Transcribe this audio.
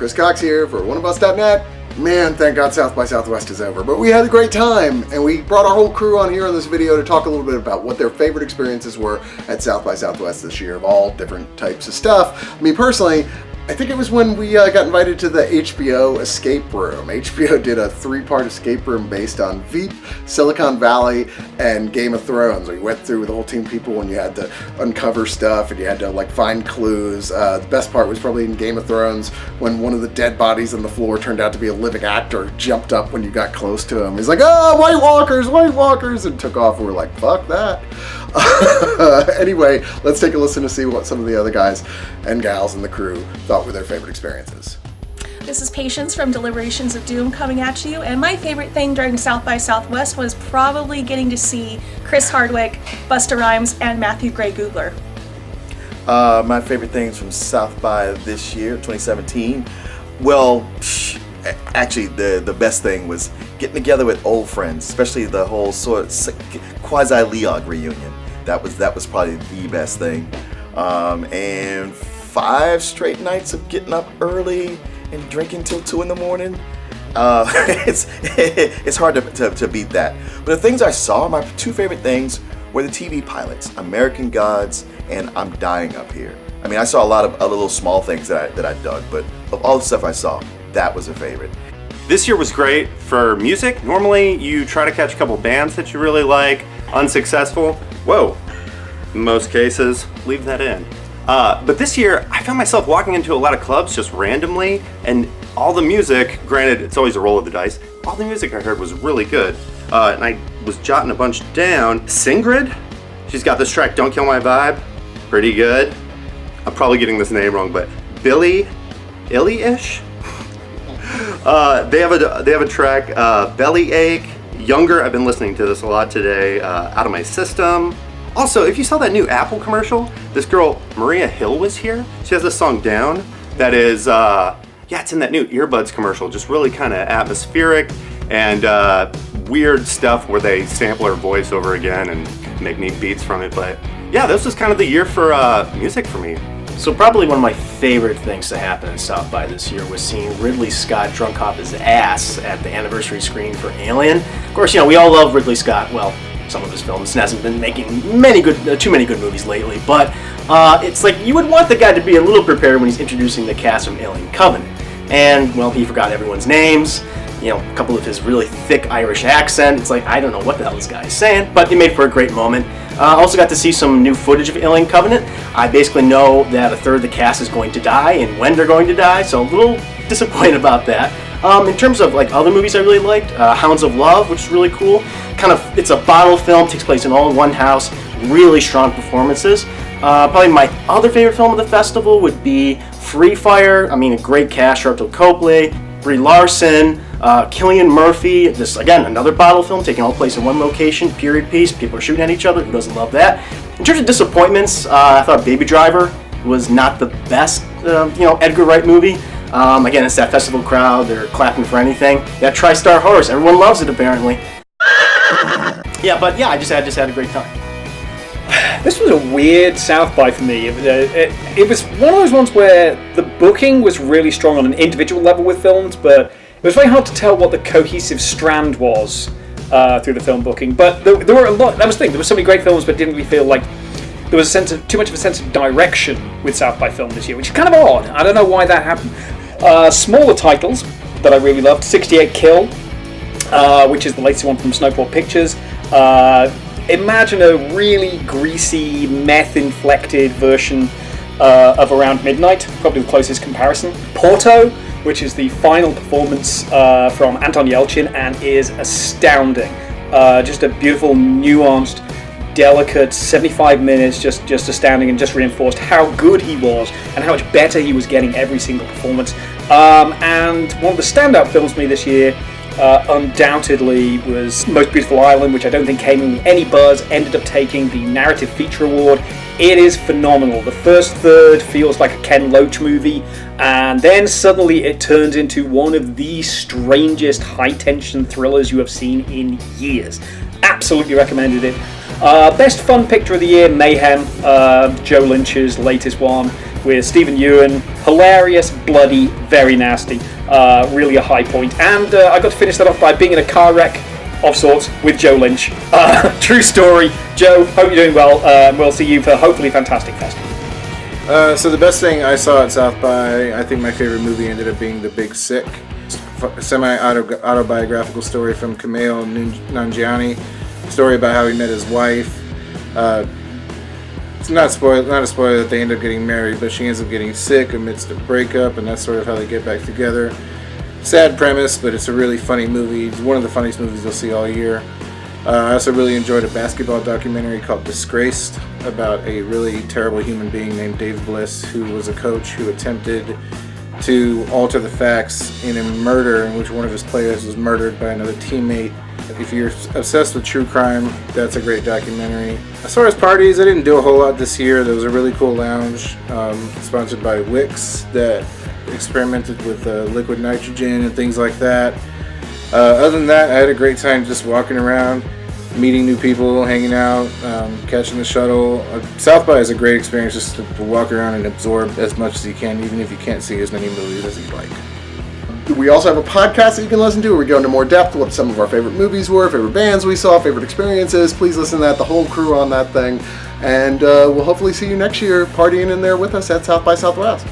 Chris Cox here for Oneofus.net. Man, thank God South by Southwest is over, but we had a great time, and we brought our whole crew on here in this video to talk a little bit about what their favorite experiences were at South by Southwest this year of all different types of stuff. I mean, personally, I think it was when we got invited to the HBO escape room. HBO did a 3-part escape room based on Veep, Silicon Valley, and Game of Thrones. We went through with the whole team of people and you had to uncover stuff and you had to like find clues. The best part was probably in Game of Thrones when one of the dead bodies on the floor turned out to be a living actor, jumped up when you got close to him. He's like, "Oh, White Walkers," and took off. And we're like, fuck that. Anyway, let's take a listen to see what some of the other guys and gals in the crew thought were their favorite experiences. This is Patience from Deliberations of Doom coming at you, and my favorite thing during South by Southwest was probably getting to see Chris Hardwick, Busta Rhymes, and Matthew Gray Googler. My favorite things from South by this year, 2017, well, actually the best thing was getting together with old friends, especially the whole sort of quasi-Leog reunion. That was probably the best thing. And 5 straight nights of getting up early and drinking till 2 in the morning. It's hard to beat that. But the things I saw, my 2 favorite things were the TV pilots, American Gods and I'm Dying Up Here. I mean, I saw a lot of other little small things that I dug, but of all the stuff I saw, that was a favorite. This year was great for music. Normally you try to catch a couple bands that you really like, unsuccessful. Whoa, in most cases, leave that in. But this year, I found myself walking into a lot of clubs just randomly, and all the music, granted, it's always a roll of the dice, all the music I heard was really good. And I was jotting a bunch down. Singrid, she's got this track, Don't Kill My Vibe, pretty good. I'm probably getting this name wrong, but Billy Illy-ish? They have a track, Bellyache, Younger. I've been listening to this a lot today. Out of My System. Also, if you saw that new Apple commercial, this girl Maria Hill was here. She has this song Down that is, it's in that new Earbuds commercial. Just really kind of atmospheric and weird stuff where they sample her voice over again and make neat beats from it. But yeah, this was kind of the year for music for me. So probably one of my favorite things to happen in South by this year was seeing Ridley Scott drunk off his ass at the anniversary screening for Alien. Of course, we all love Ridley Scott. Well, some of his films, and hasn't been making too many good movies lately. But it's like you would want the guy to be a little prepared when he's introducing the cast from Alien Covenant. And well, he forgot everyone's names. A couple of his really thick Irish accent. It's like, I don't know what the hell this guy is saying, but it made for a great moment. Also got to see some new footage of Alien Covenant. I basically know that a third of the cast is going to die and when they're going to die, so a little disappointed about that. In terms of like other movies I really liked, Hounds of Love, which is really cool. It's a bottle film, takes place in all in one house, really strong performances. Probably my other favorite film of the festival would be Free Fire. I mean, a great cast, Sharlto Copley, Brie Larson, Cillian Murphy. This, again, another bottle film taking all place in one location, period piece. People are shooting at each other. Who doesn't love that? In terms of disappointments, I thought Baby Driver was not the best, Edgar Wright movie. Again, it's that festival crowd. They're clapping for anything. Yeah, TriStar Horrors. Everyone loves it, apparently. I just had a great time. This was a weird South by for me. It was one of those ones where the booking was really strong on an individual level with films, but it was very hard to tell what the cohesive strand was through the film booking. But there were a lot. That was the thing. There were so many great films, but didn't really feel like there was too much of a sense of direction with South by Film this year, which is kind of odd. I don't know why that happened. Smaller titles that I really loved: 68 Kill, which is the latest one from Snowport Pictures. Imagine a really greasy, meth-inflected version of Around Midnight, probably the closest comparison. Porto, which is the final performance from Anton Yelchin, and is astounding. Just a beautiful, nuanced, delicate 75 minutes, just astounding, and just reinforced how good he was and how much better he was getting every single performance. And one of the standout films for me this year undoubtedly was Most Beautiful Island, which I don't think came in with any buzz, ended up taking the Narrative Feature Award. It is phenomenal. The first third feels like a Ken Loach movie, and then suddenly it turns into one of the strangest high-tension thrillers you have seen in years. Absolutely recommended it. Best fun picture of the year, Mayhem, Joe Lynch's latest one. with Stephen Ewan. Hilarious, bloody, very nasty. Really a high point. And I got to finish that off by being in a car wreck of sorts with Joe Lynch. True story. Joe, hope you're doing well. We'll see you for hopefully fantastic festival. So the best thing I saw at South by, I think my favorite movie ended up being The Big Sick, a semi-autobiographical story from Kumail Nanjiani, story about how he met his wife. It's not a spoiler that they end up getting married, but she ends up getting sick amidst a breakup, and that's sort of how they get back together. Sad premise, but it's a really funny movie. It's one of the funniest movies you'll see all year. I also really enjoyed a basketball documentary called Disgraced about a really terrible human being named Dave Bliss, who was a coach who attempted to alter the facts in a murder in which one of his players was murdered by another teammate. If you're obsessed with true crime, that's a great documentary. As far as parties, I didn't do a whole lot this year. There was a really cool lounge sponsored by Wix that experimented with liquid nitrogen and things like that. Other than that, I had a great time just walking around, meeting new people, hanging out, catching the shuttle. South by is a great experience just to walk around and absorb as much as you can, even if you can't see as many movies as you'd like. We also have a podcast that you can listen to where we go into more depth what some of our favorite movies were, favorite bands we saw, favorite experiences. Please listen to that, the whole crew on that thing. And we'll hopefully see you next year partying in there with us at South by Southwest.